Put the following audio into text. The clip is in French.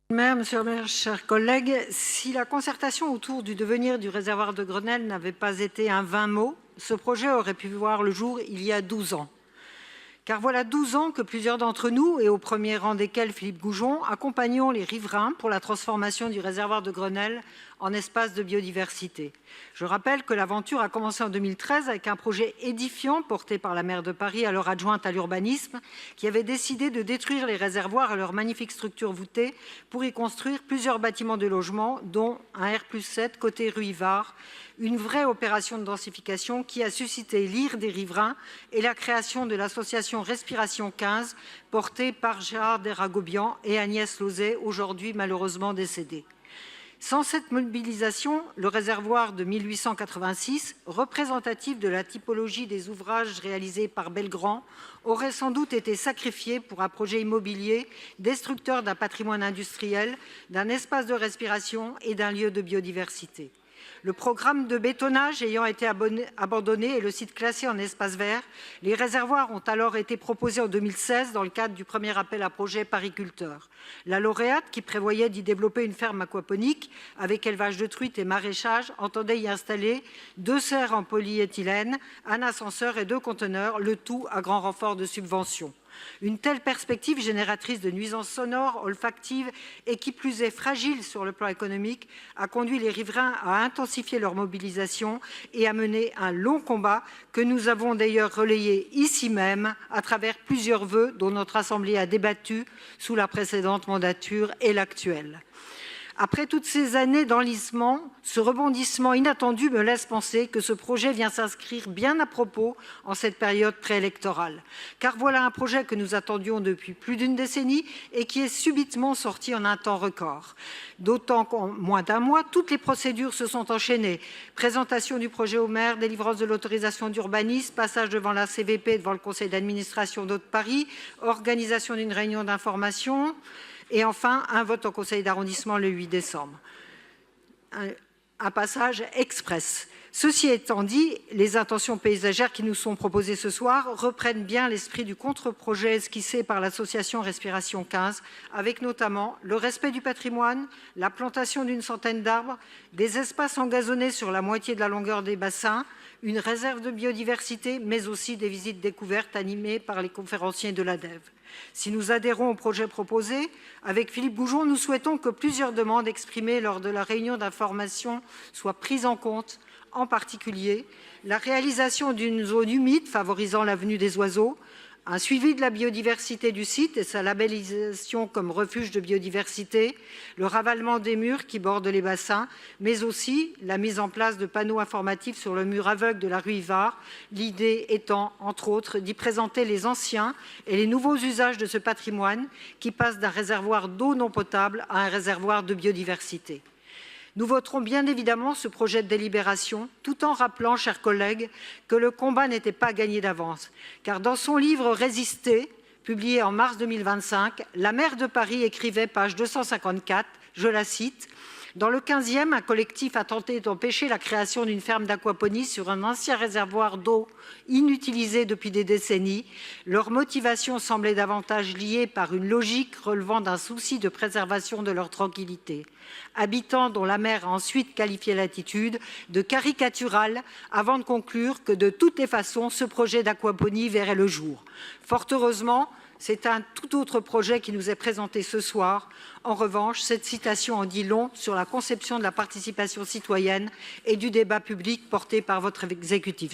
Monsieur le maire, chers collègues, si la concertation autour du devenir du réservoir de Grenelle n'avait pas été un vain mot, ce projet aurait pu voir le jour il y a 12 ans. Car voilà 12 ans que plusieurs d'entre nous, et au premier rang desquels Philippe Goujon, accompagnons les riverains pour la transformation du réservoir de Grenelle en espace de biodiversité. Je rappelle que l'aventure a commencé en 2013 avec un projet édifiant porté par la maire de Paris, alors adjointe à l'urbanisme, qui avait décidé de détruire les réservoirs et leurs magnifiques structures voûtées pour y construire plusieurs bâtiments de logement, dont un R+7 côté rue Ivard, une vraie opération de densification qui a suscité l'ire des riverains et la création de l'association Respiration 15, portée par Gérard Deragobian et Agnès Lauzet, aujourd'hui malheureusement décédée. Sans cette mobilisation, le réservoir de 1886, représentatif de la typologie des ouvrages réalisés par Belgrand, aurait sans doute été sacrifié pour un projet immobilier destructeur d'un patrimoine industriel, d'un espace de respiration et d'un lieu de biodiversité. Le programme de bétonnage ayant été abandonné et le site classé en espace vert, les réservoirs ont alors été proposés en 2016 dans le cadre du premier appel à projet Pariculteur. La lauréate, qui prévoyait d'y développer une ferme aquaponique avec élevage de truites et maraîchage, entendait y installer 2 serres en polyéthylène, un ascenseur et 2 conteneurs, le tout à grand renfort de subventions. Une telle perspective génératrice de nuisances sonores, olfactives et qui plus est fragile sur le plan économique a conduit les riverains à intensifier leur mobilisation et à mener un long combat que nous avons d'ailleurs relayé ici même à travers plusieurs vœux dont notre Assemblée a débattu sous la précédente mandature et l'actuelle. Après toutes ces années d'enlisement, ce rebondissement inattendu me laisse penser que ce projet vient s'inscrire bien à propos en cette période préélectorale. Car voilà un projet que nous attendions depuis plus d'une décennie et qui est subitement sorti en un temps record. D'autant qu'en moins d'un mois, toutes les procédures se sont enchaînées. Présentation du projet au maire, délivrance de l'autorisation d'urbanisme, passage devant la CVP, devant le conseil d'administration d'Eau de Paris, organisation d'une réunion d'information, et enfin, un vote en conseil d'arrondissement le 8 décembre. Un passage express. Ceci étant dit, les intentions paysagères qui nous sont proposées ce soir reprennent bien l'esprit du contre-projet esquissé par l'association Respiration 15, avec notamment le respect du patrimoine, la plantation d'une centaine d'arbres, des espaces engazonnés sur la moitié de la longueur des bassins, une réserve de biodiversité, mais aussi des visites découvertes animées par les conférenciers de l'ADEVE. Si nous adhérons au projet proposé, avec Philippe Goujon, nous souhaitons que plusieurs demandes exprimées lors de la réunion d'information soient prises en compte, en particulier la réalisation d'une zone humide favorisant la venue des oiseaux, un suivi de la biodiversité du site et sa labellisation comme refuge de biodiversité, le ravalement des murs qui bordent les bassins, mais aussi la mise en place de panneaux informatifs sur le mur aveugle de la rue Ivard, l'idée étant, entre autres, d'y présenter les anciens et les nouveaux usages de ce patrimoine qui passe d'un réservoir d'eau non potable à un réservoir de biodiversité. Nous voterons bien évidemment ce projet de délibération, tout en rappelant, chers collègues, que le combat n'était pas gagné d'avance. Car dans son livre « Résister », publié en mars 2025, la maire de Paris écrivait, page 254, je la cite, « Dans le 15e, un collectif a tenté d'empêcher la création d'une ferme d'aquaponie sur un ancien réservoir d'eau inutilisé depuis des décennies. Leur motivation semblait davantage liée par une logique relevant d'un souci de préservation de leur tranquillité. Habitants dont la maire a ensuite qualifié l'attitude de caricaturale avant de conclure que de toutes les façons, ce projet d'aquaponie verrait le jour. Fort heureusement, c'est un tout autre projet qui nous est présenté ce soir. En revanche, cette citation en dit long sur la conception de la participation citoyenne et du débat public porté par votre exécutif.